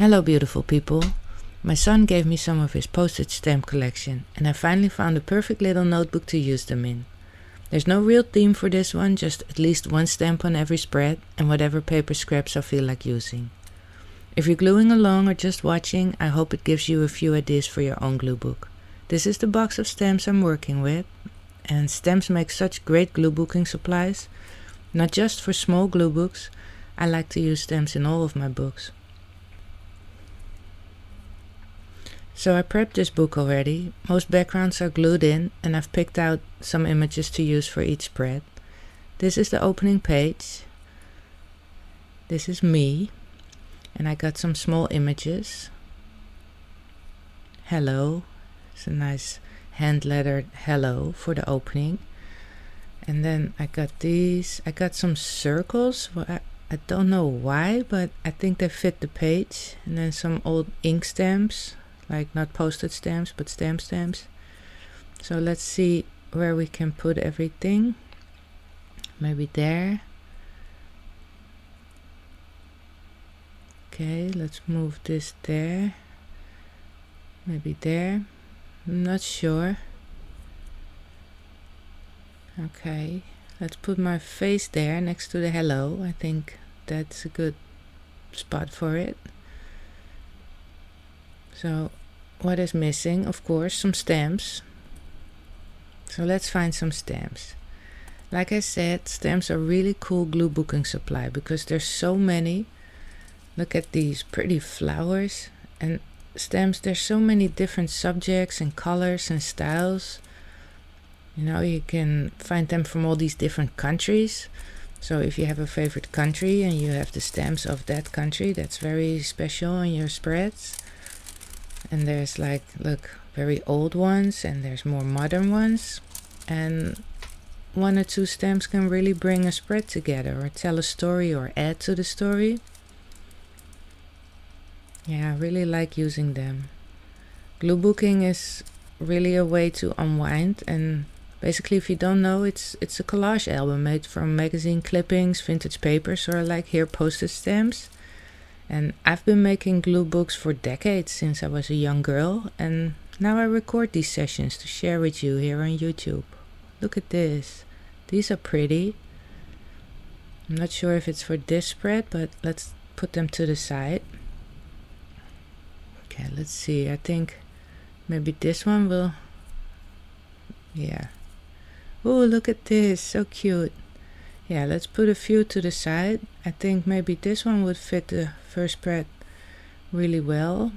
Hello beautiful people. My son gave me some of his postage stamp collection and I finally found a perfect little notebook to use them in. There's no real theme for this one, just at least one stamp on every spread and whatever paper scraps I feel like using. If you're gluing along or just watching, I hope it gives you a few ideas for your own glue book. This is the box of stamps I'm working with, and stamps make such great glue booking supplies. Not just for small glue books, I like to use stamps in all of my books. So I prepped this book already. Most backgrounds are glued in and I've picked out some images to use for each spread. This is the opening page. This is me. And I got some small images. Hello. It's a nice hand lettered hello for the opening. And then I got these. I got some circles. Well, I don't know why, but I think they fit the page. And then some old ink stamps. Like not postage stamps, but stamps. So let's see where we can put everything. Maybe there. Okay, let's move this there. Maybe there. I'm not sure. Okay, let's put my face there next to the hello. I think that's a good spot for it. So what is missing? Of course, some stamps. So let's find some stamps. Like I said, stamps are really cool glue booking supply because there's so many. Look at these pretty flowers. And stamps, there's so many different subjects and colors and styles. You know, you can find them from all these different countries. So if you have a favorite country and you have the stamps of that country, that's very special on your spreads. And there's like, look, very old ones and there's more modern ones. And one or two stamps can really bring a spread together or tell a story or add to the story. Yeah, I really like using them. Glue booking is really a way to unwind, and basically if you don't know, it's a collage album made from magazine clippings, vintage papers, or like here postage stamps. And I've been making glue books for decades since I was a young girl, and now I record these sessions to share with you here on YouTube. Look at this. These are pretty. I'm not sure if it's for this spread, but let's put them to the side. Okay, let's see. I think maybe this one will... Yeah. Oh, look at this. So cute. Yeah, let's put a few to the side. I think maybe this one would fit the first spread really well,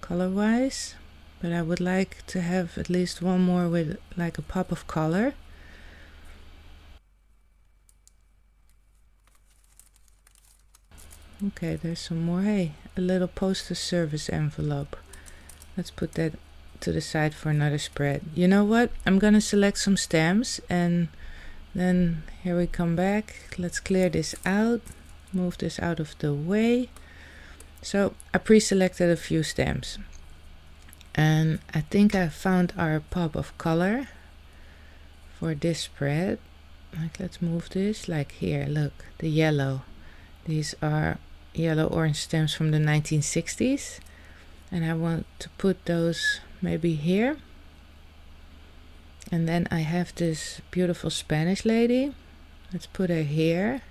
color-wise. But I would like to have at least one more with like a pop of color. Okay, there's some more. Hey, a little postal service envelope. Let's put that to the side for another spread. You know what? I'm gonna select some stamps and then here we come back. Let's clear this out. Move this out of the way. So I pre-selected a few stamps. And I think I found our pop of color for this spread. Like, let's move this. Like here, look, the yellow. These are yellow-orange stamps from the 1960s. And I want to put those maybe here. And then I have this beautiful Spanish lady. Let's put her here.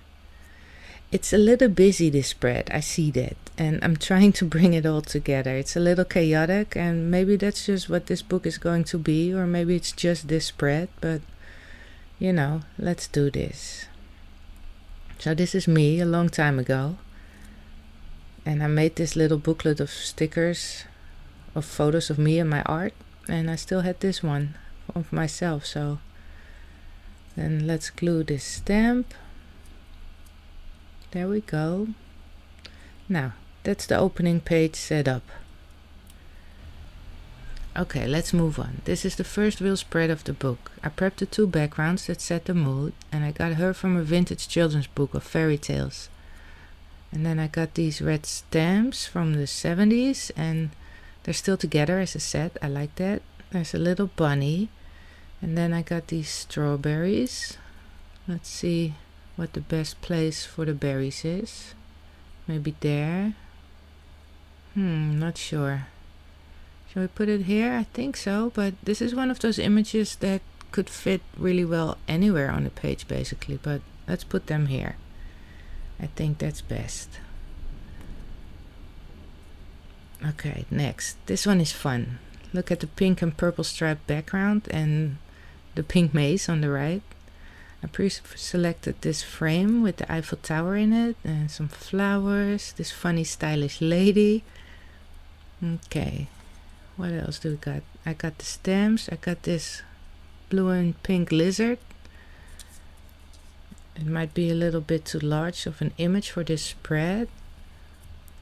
It's a little busy, this spread, I see that. And I'm trying to bring it all together. It's a little chaotic and maybe that's just what this book is going to be. Or maybe it's just this spread, but you know, let's do this. So this is me a long time ago. And I made this little booklet of stickers, of photos of me and my art. And I still had this one of myself, so then let's glue this stamp. There we go. Now that's the opening page set up. Okay, let's move on. This is the first real spread of the book. I prepped the two backgrounds that set the mood, and I got her from a vintage children's book of fairy tales. And then I got these red stamps from the 70s and they're still together as a set. I like that. There's a little bunny. And then I got these strawberries. Let's see what the best place for the berries is. Maybe there. Not sure. Shall we put it here? I think so, but this is one of those images that could fit really well anywhere on the page basically, but let's put them here. I think that's best. Okay, next. This one is fun. Look at the pink and purple striped background and the pink maze on the right. I pre-selected this frame with the Eiffel Tower in it and some flowers, this funny stylish lady. Okay, what else do we got? I got the stamps, I got this blue and pink lizard. It might be a little bit too large of an image for this spread,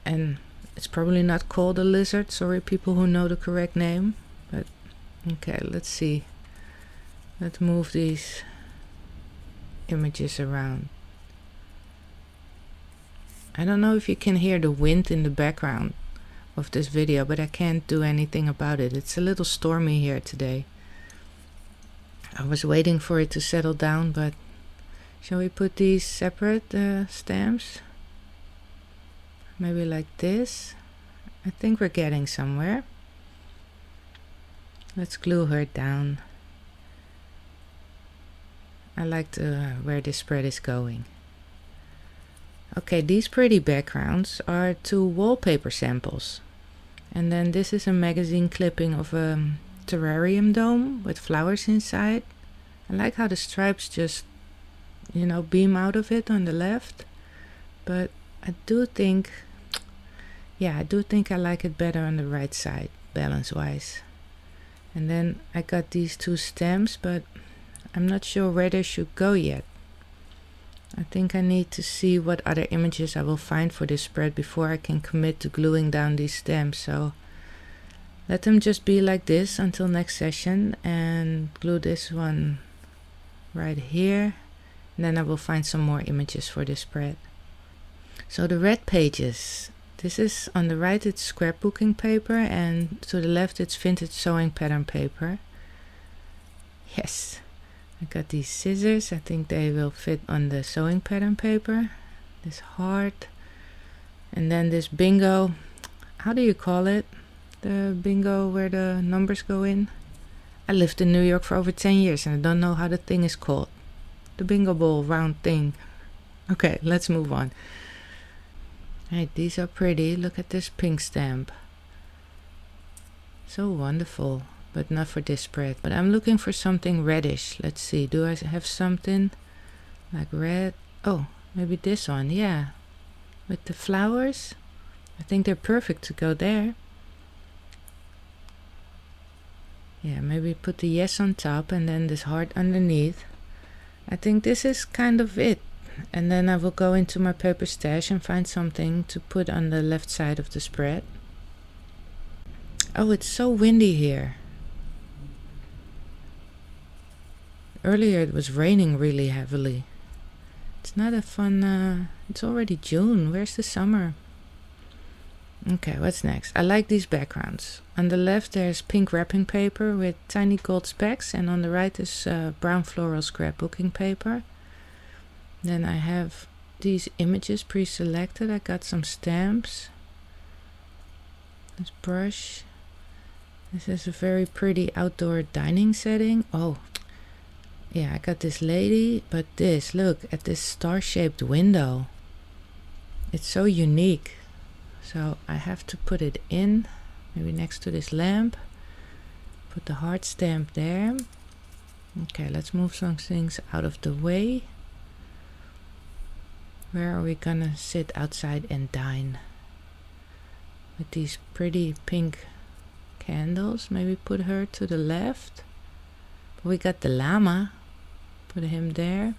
and it's probably not called a lizard. Sorry people who know the correct name, but okay, let's see. Let's move these images around. I don't know if you can hear the wind in the background of this video, but I can't do anything about it. It's a little stormy here today. I was waiting for it to settle down, but shall we put these separate stamps? Maybe like this. I think we're getting somewhere. Let's glue her down. I like where this spread is going. Okay, these pretty backgrounds are 2 wallpaper samples. And then this is a magazine clipping of a terrarium dome with flowers inside. I like how the stripes just, you know, beam out of it on the left. But I do think, I like it better on the right side, balance-wise. And then I got these 2 stamps, but I'm not sure where they should go yet. I think I need to see what other images I will find for this spread before I can commit to gluing down these stamps. So let them just be like this until next session, and glue this one right here. And then I will find some more images for this spread. So the red pages. This is on the right, it's scrapbooking paper, and to the left it's vintage sewing pattern paper. Yes. I got these scissors. I think they will fit on the sewing pattern paper. This heart. And then this bingo. How do you call it? The bingo where the numbers go in. I lived in New York for over 10 years and I don't know how the thing is called. The bingo ball round thing. Okay, let's move on. Hey, these are pretty. Look at this pink stamp. So wonderful. But not for this spread. But I'm looking for something reddish. Let's see. Do I have something like red? Oh, maybe this one. Yeah. With the flowers. I think they're perfect to go there. Yeah, maybe put the yes on top and then this heart underneath. I think this is kind of it. And then I will go into my paper stash and find something to put on the left side of the spread. Oh, it's so windy here. Earlier it was raining really heavily. It's not a fun, it's already June. Where's the summer? Okay, what's next? I like these backgrounds. On the left there's pink wrapping paper with tiny gold specks, and on the right is brown floral scrapbooking paper. Then I have these images pre-selected. I got some stamps. This brush. This is a very pretty outdoor dining setting. Oh, yeah, I got this lady, but this, look at this star-shaped window. It's so unique. So I have to put it in, maybe next to this lamp. Put the heart stamp there. Okay, let's move some things out of the way. Where are we gonna sit outside and dine? With these pretty pink candles. Maybe put her to the left. But we got the llama. Put him there.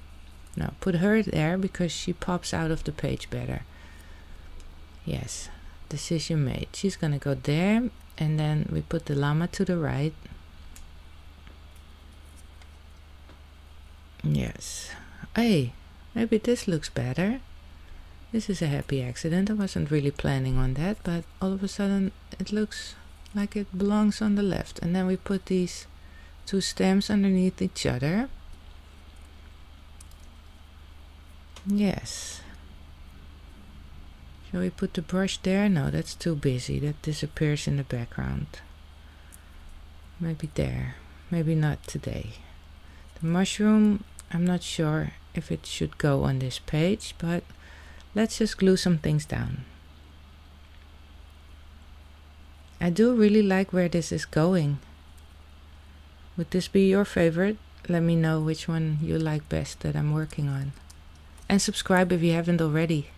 No, put her there because she pops out of the page better. Yes, decision made. She's gonna go there, and then we put the llama to the right. Yes. Hey, maybe this looks better. This is a happy accident. I wasn't really planning on that, but all of a sudden it looks like it belongs on the left. And then we put these 2 stamps underneath each other. Yes. Shall we put the brush there? No, that's too busy. That disappears in the background. Maybe there. Maybe not today. The mushroom, I'm not sure if it should go on this page, but let's just glue some things down. I do really like where this is going. Would this be your favorite? Let me know which one you like best that I'm working on. And subscribe if you haven't already.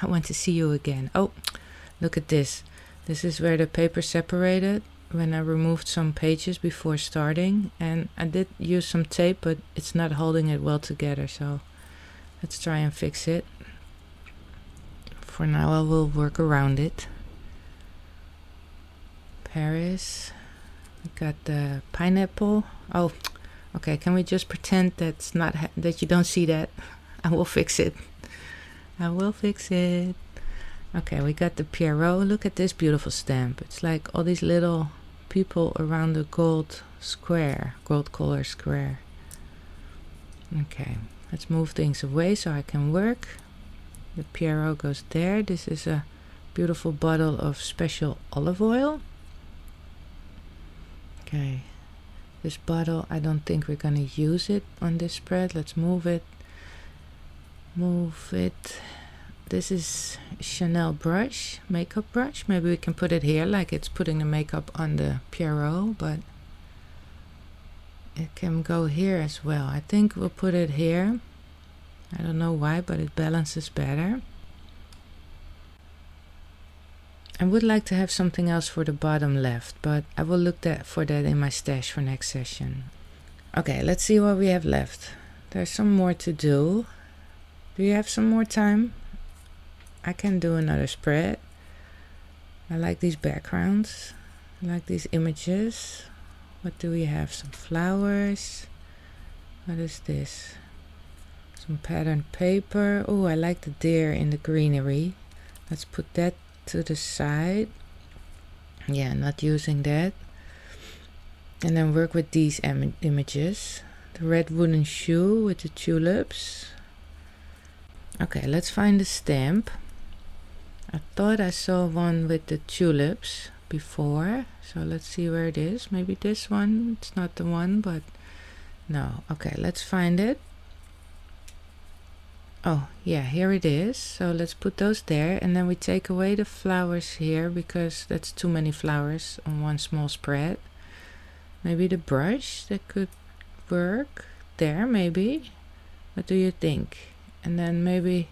I want to see you again. Oh, look at this. This is where the paper separated when I removed some pages before starting. And I did use some tape, but it's not holding it well together. So let's try and fix it. For now I will work around it. Paris. We got the pineapple. Oh, okay. Can we just pretend that's not that you don't see that? I will fix it. I will fix it. Okay, we got the Pierrot. Look at this beautiful stamp. It's like all these little people around the gold square, gold color square. Okay, let's move things away so I can work. The Pierrot goes there. This is a beautiful bottle of special olive oil. Okay, this bottle, I don't think we're gonna use it on this spread. Let's move it. Move it. This is Chanel brush, makeup brush. Maybe we can put it here like it's putting the makeup on the Pierrot, but it can go here as well. I think we'll put it here. I don't know why, but it balances better. I would like to have something else for the bottom left, but I will look for that in my stash for next session. Okay, let's see what we have left. There's some more to do. Do you have some more time? I can do another spread. I like these backgrounds. I like these images. What do we have? Some flowers. What is this? Some patterned paper. Oh, I like the deer in the greenery. Let's put that to the side. Yeah, not using that. And then work with these images. The red wooden shoe with the tulips. Okay, let's find the stamp. I thought I saw one with the tulips before, so let's see where it is. Maybe this one. It's not the one, but no. Okay, let's find it. Oh yeah, here it is. So let's put those there, and then we take away the flowers here because that's too many flowers on one small spread. Maybe the brush, that could work there, maybe. What do you think? And then maybe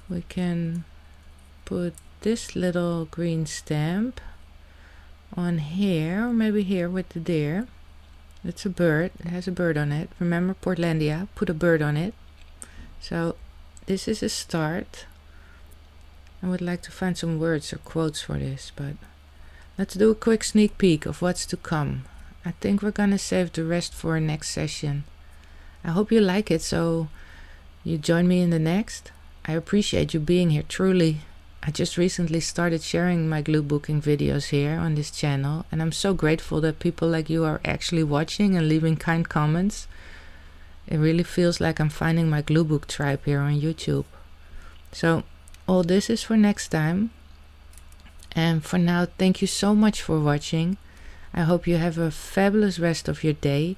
we can put this little green stamp on here, or maybe here with the deer. It's a bird. It has a bird on it. Remember Portlandia? Put a bird on it. So this is a start. I would like to find some words or quotes for this, but let's do a quick sneak peek of what's to come. I think we're gonna save the rest for next session. I hope you like it, so you join me in the next. I appreciate you being here, truly. I just recently started sharing my Gluebooking videos here on this channel, and I'm so grateful that people like you are actually watching and leaving kind comments. It really feels like I'm finding my Gluebook tribe here on YouTube. So all this is for next time. And for now, thank you so much for watching. I hope you have a fabulous rest of your day.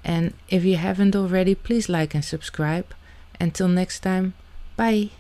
And if you haven't already, please like and subscribe. Until next time, bye.